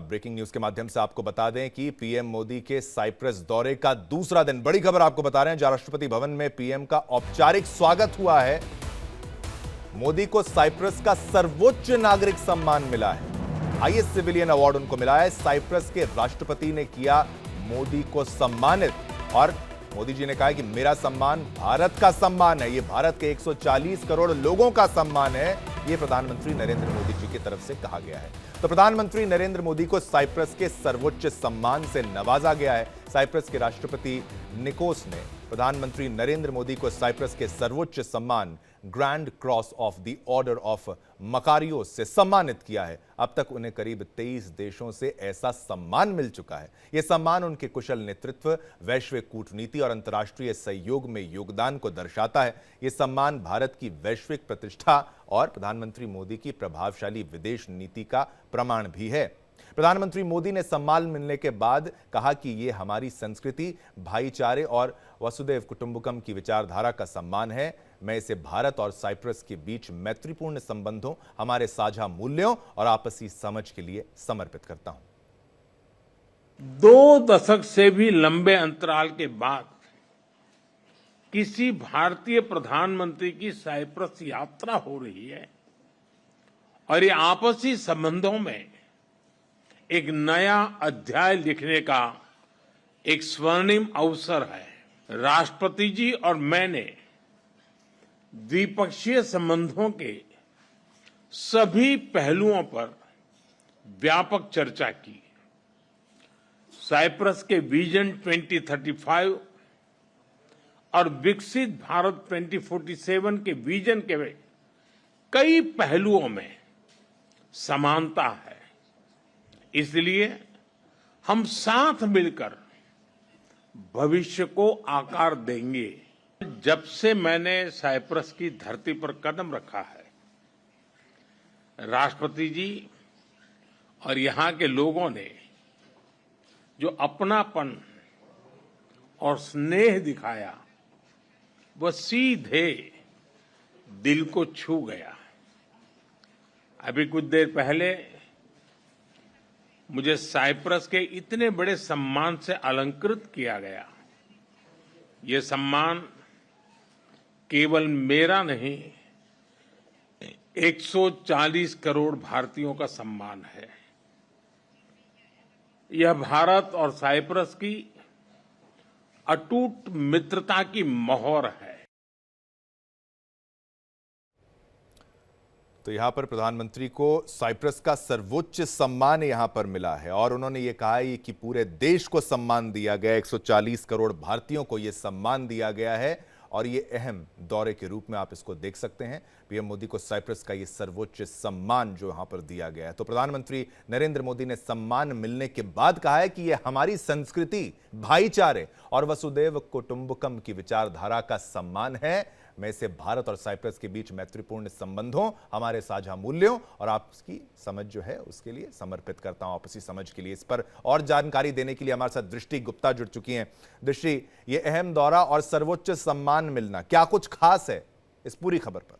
Breaking news के माध्यम से आपको बता दें कि पीएम मोदी के साइप्रस दौरे का दूसरा दिन, बड़ी खबर आपको बता रहे हैं, जहां राष्ट्रपति भवन में पीएम का औपचारिक स्वागत हुआ है। मोदी को साइप्रस का सर्वोच्च नागरिक सम्मान मिला है। हाईएस्ट सिविलियन अवार्ड उनको मिला है। साइप्रस के राष्ट्रपति ने किया मोदी को सम्मानित और मोदी जी ने कहा कि मेरा सम्मान भारत का सम्मान है, ये भारत के 140 करोड़ लोगों का सम्मान है, ये प्रधानमंत्री नरेंद्र मोदी जी की तरफ से कहा गया है। तो प्रधानमंत्री नरेंद्र मोदी को साइप्रस के सर्वोच्च सम्मान से नवाजा गया है। साइप्रस के राष्ट्रपति निकोस ने प्रधानमंत्री नरेंद्र मोदी को साइप्रस के सर्वोच्च सम्मान grand cross of the order of Makarios से सम्मानित किया है। अब तक उन्हें करीब 23 देशों से ऐसा सम्मान मिल चुका है। यह सम्मान उनके कुशल नेतृत्व, वैश्विक कूटनीति और अंतर्राष्ट्रीय सहयोग में योगदान को दर्शाता है। यह सम्मान भारत की वैश्विक प्रतिष्ठा और प्रधानमंत्री मोदी की प्रभावशाली विदेश नीति का प्रमाण भी है। प्रधानमंत्री मोदी ने सम्मान मिलने के बाद कहा कि यह हमारी संस्कृति, भाईचारे और वसुदैव कुटुंबकम की विचारधारा का सम्मान है। मैं इसे भारत और साइप्रस के बीच मैत्रीपूर्ण संबंधों, हमारे साझा मूल्यों और आपसी समझ के लिए समर्पित करता हूं। 2 दशक से भी लंबे अंतराल के बाद किसी भारतीय प्रधानमंत्री की साइप्रस यात्रा हो रही है और ये आपसी संबंधों में एक नया अध्याय लिखने का एक स्वर्णिम अवसर है। राष्ट्रपति जी और मैंने द्विपक्षीय संबंधों के सभी पहलुओं पर व्यापक चर्चा की। साइप्रस के विजन 2035 और विकसित भारत 2047 के विजन के कई पहलुओं में समानता है। इसलिए हम साथ मिलकर भविष्य को आकार देंगे। जब से मैंने साइप्रस की धरती पर कदम रखा है, राष्ट्रपति जी और यहां के लोगों ने जो अपनापन और स्नेह दिखाया, वह सीधे दिल को छू गया। अभी कुछ देर पहले मुझे साइप्रस के इतने बड़े सम्मान से अलंकृत किया गया। ये सम्मान केवल मेरा नहीं, 140 करोड़ भारतीयों का सम्मान है। यह भारत और साइप्रस की अटूट मित्रता की मोहर है। तो यहां पर प्रधानमंत्री को साइप्रस का सर्वोच्च सम्मान यहां पर मिला है और उन्होंने ये कहा है कि पूरे देश को सम्मान दिया गया, 140 करोड़ भारतीयों को यह सम्मान दिया गया है और ये अहम दौरे के रूप में आप इसको देख सकते हैं। पीएम मोदी को साइप्रस का ये सर्वोच्च सम्मान जो यहां पर दिया गया है। तो प्रधानमंत्री नरेंद्र मोदी ने सम्मान मिलने के बाद कहा है कि यह हमारी संस्कृति, भाईचारे और वसुदैव कुटुंबकम की विचारधारा का सम्मान है। मैं इसे भारत और साइप्रस के बीच मैत्रीपूर्ण संबंधों, हमारे साझा मूल्यों और आपकी समझ जो है उसके लिए समर्पित करता हूं, आपसी समझ के लिए। इस पर और जानकारी देने के लिए हमारे साथ दृष्टि गुप्ता जुड़ चुकी हैं। दृष्टि, ये अहम दौरा और सर्वोच्च सम्मान मिलना, क्या कुछ खास है इस पूरी खबर पर?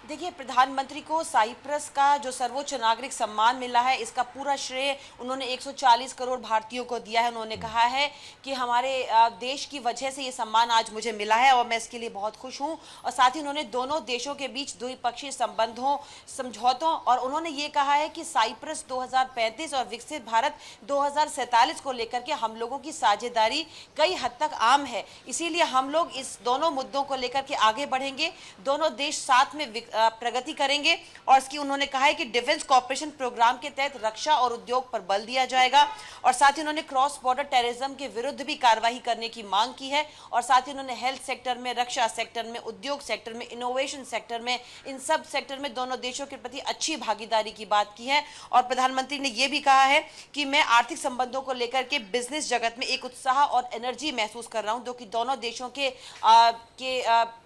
देखिए, प्रधानमंत्री को साइप्रस का जो सर्वोच्च नागरिक सम्मान मिला है, इसका पूरा श्रेय उन्होंने 140 करोड़ भारतीयों को दिया है। उन्होंने कहा है कि हमारे देश की वजह से ये सम्मान आज मुझे मिला है और मैं इसके लिए बहुत खुश हूं। और साथ ही उन्होंने दोनों देशों के बीच द्विपक्षीय संबंधों, समझौतों और उन्होंने ये कहा है कि साइप्रस 2035 और विकसित भारत 2047 को लेकर के हम लोगों की साझेदारी कई हद तक आम है। इसीलिए हम लोग इस दोनों मुद्दों को लेकर के आगे बढ़ेंगे, दोनों देश साथ में प्रगति करेंगे। और इसकी उन्होंने कहा है कि डिफेंस कॉर्पोरेशन प्रोग्राम के तहत रक्षा और उद्योग पर बल दिया जाएगा। और साथ ही उन्होंने क्रॉस बॉर्डर टेररिज्म के विरुद्ध भी कार्रवाई करने की मांग की है। और साथ ही उन्होंने हेल्थ सेक्टर में, रक्षा सेक्टर में, उद्योग सेक्टर में, इनोवेशन सेक्टर में, इन सब सेक्टर में दोनों देशों के प्रति अच्छी भागीदारी की बात की है। और प्रधानमंत्री ने यह भी कहा है कि मैं आर्थिक संबंधों को लेकर के बिजनेस जगत में एक उत्साह और एनर्जी महसूस कर रहा हूं, जो कि दोनों देशों के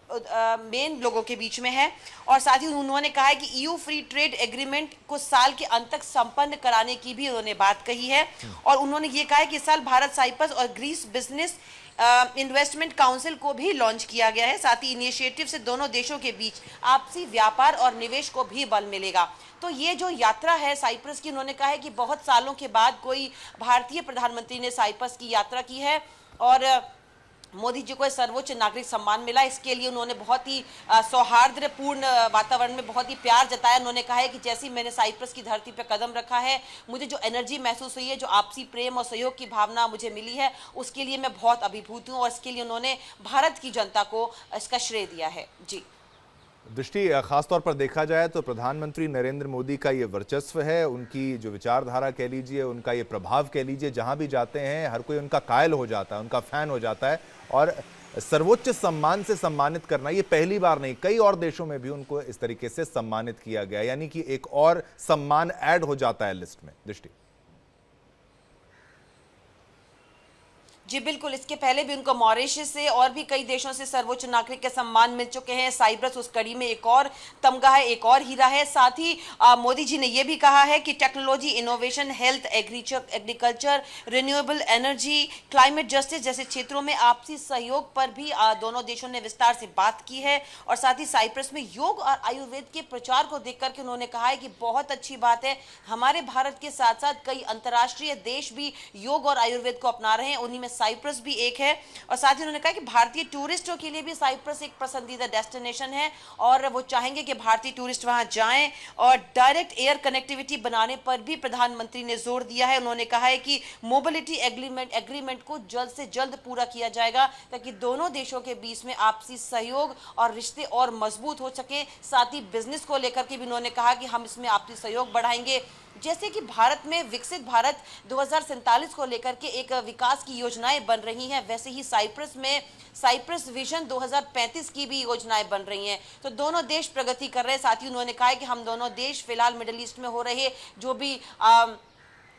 मेन लोगों के बीच में है। और साथ ही उन्होंने कहा है कि ईयू फ्री ट्रेड एग्रीमेंट को साल के अंत तक संपन्न कराने की भी उन्होंने बात कही है। और उन्होंने ये कहा है कि इस साल भारत, साइप्रस और ग्रीस बिजनेस इन्वेस्टमेंट काउंसिल को भी लॉन्च किया गया है। साथ ही इनिशिएटिव से दोनों देशों के बीच आपसी व्यापार और निवेश को भी बल मिलेगा। तो ये जो यात्रा है साइप्रस की, उन्होंने कहा है कि बहुत सालों के बाद कोई भारतीय प्रधानमंत्री ने साइप्रस की यात्रा की है और मोदी जी को सर्वोच्च नागरिक सम्मान मिला। इसके लिए उन्होंने बहुत ही सौहार्दपूर्ण वातावरण में बहुत ही प्यार जताया। उन्होंने कहा है कि जैसे ही मैंने साइप्रस की धरती पर कदम रखा है, मुझे जो एनर्जी महसूस हुई है, जो आपसी प्रेम और सहयोग की भावना मुझे मिली है, उसके लिए मैं बहुत अभिभूत हूँ और इसके लिए उन्होंने भारत की जनता को इसका श्रेय दिया है। जी दृष्टि, खासतौर पर देखा जाए तो प्रधानमंत्री नरेंद्र मोदी का ये वर्चस्व है, उनकी जो विचारधारा कह लीजिए, उनका ये प्रभाव कह लीजिए, जहां भी जाते हैं हर कोई उनका कायल हो जाता है, उनका फैन हो जाता है। और सर्वोच्च सम्मान से सम्मानित करना ये पहली बार नहीं, कई और देशों में भी उनको इस तरीके से सम्मानित किया गया, यानी कि एक और सम्मान ऐड हो जाता है लिस्ट में। दृष्टि जी बिल्कुल, इसके पहले भी उनको मॉरिशस से और भी कई देशों से सर्वोच्च नागरिक के सम्मान मिल चुके हैं। साइप्रस उस कड़ी में एक और तमगा है, एक और हीरा है। साथ ही मोदी जी ने यह भी कहा है कि technology, innovation, health, agriculture, renewable energy, climate justice जैसे क्षेत्रों में आपसी सहयोग पर भी दोनों देशों ने विस्तार से बात की है। और साथ ही साइप्रस में योग और आयुर्वेद के प्रचार को देख करके उन्होंने कहा है कि बहुत अच्छी बात है, हमारे भारत के साथ साथ कई अंतर्राष्ट्रीय देश भी योग और आयुर्वेद को अपना रहे हैं, उन्हीं में साइप्रस भी एक है। और साथ ही उन्होंने कहा कि भारतीय टूरिस्टों के लिए भी साइप्रस एक पसंदीदा डेस्टिनेशन है और वो चाहेंगे कि भारतीय टूरिस्ट वहां जाएं। और डायरेक्ट एयर कनेक्टिविटी बनाने पर भी प्रधानमंत्री ने जोर दिया है। उन्होंने कहा है कि मोबिलिटी एग्रीमेंट को जल्द से जल्द पूरा किया जाएगा ताकि दोनों देशों के बीच में आपसी सहयोग और रिश्ते और मजबूत हो सके। साथ ही बिजनेस को लेकर के भी उन्होंने कहा कि हम इसमें आपसी सहयोग बढ़ाएंगे। जैसे कि भारत में विकसित भारत 2047 को लेकर के एक विकास की योजनाएं बन रही हैं, वैसे ही साइप्रस में साइप्रस विजन 2035 की भी योजनाएं बन रही हैं। तो दोनों देश प्रगति कर रहे हैं। साथ ही उन्होंने कहा है कि हम दोनों देश फिलहाल मिडिल ईस्ट में हो रहे जो भी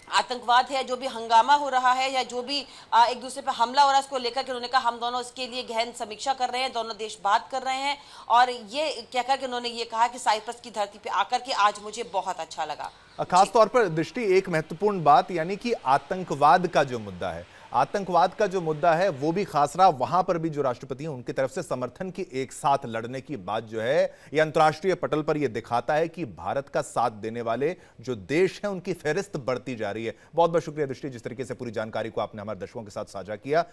आतंकवाद है, जो भी हंगामा हो रहा है या जो भी एक दूसरे पर हमला हो रहा है, उसको लेकर के उन्होंने कहा हम दोनों इसके लिए गहन समीक्षा कर रहे हैं, दोनों देश बात कर रहे हैं। और ये कहकर के उन्होंने ये कहा कि साइप्रस की धरती पे आकर के आज मुझे बहुत अच्छा लगा। खास तौर पर दृष्टि, एक महत्वपूर्ण बात, यानी कि आतंकवाद का जो मुद्दा है, आतंकवाद का जो मुद्दा है वो भी खास रहा। वहां पर भी जो राष्ट्रपति हैं उनकी तरफ से समर्थन की एक साथ लड़ने की बात जो है, ये अंतर्राष्ट्रीय पटल पर यह दिखाता है कि भारत का साथ देने वाले जो देश हैं उनकी फहरिस्त बढ़ती जा रही है। बहुत बहुत शुक्रिया दृष्टि, जिस तरीके से पूरी जानकारी को आपने हमारे दर्शकों के साथ साझा किया।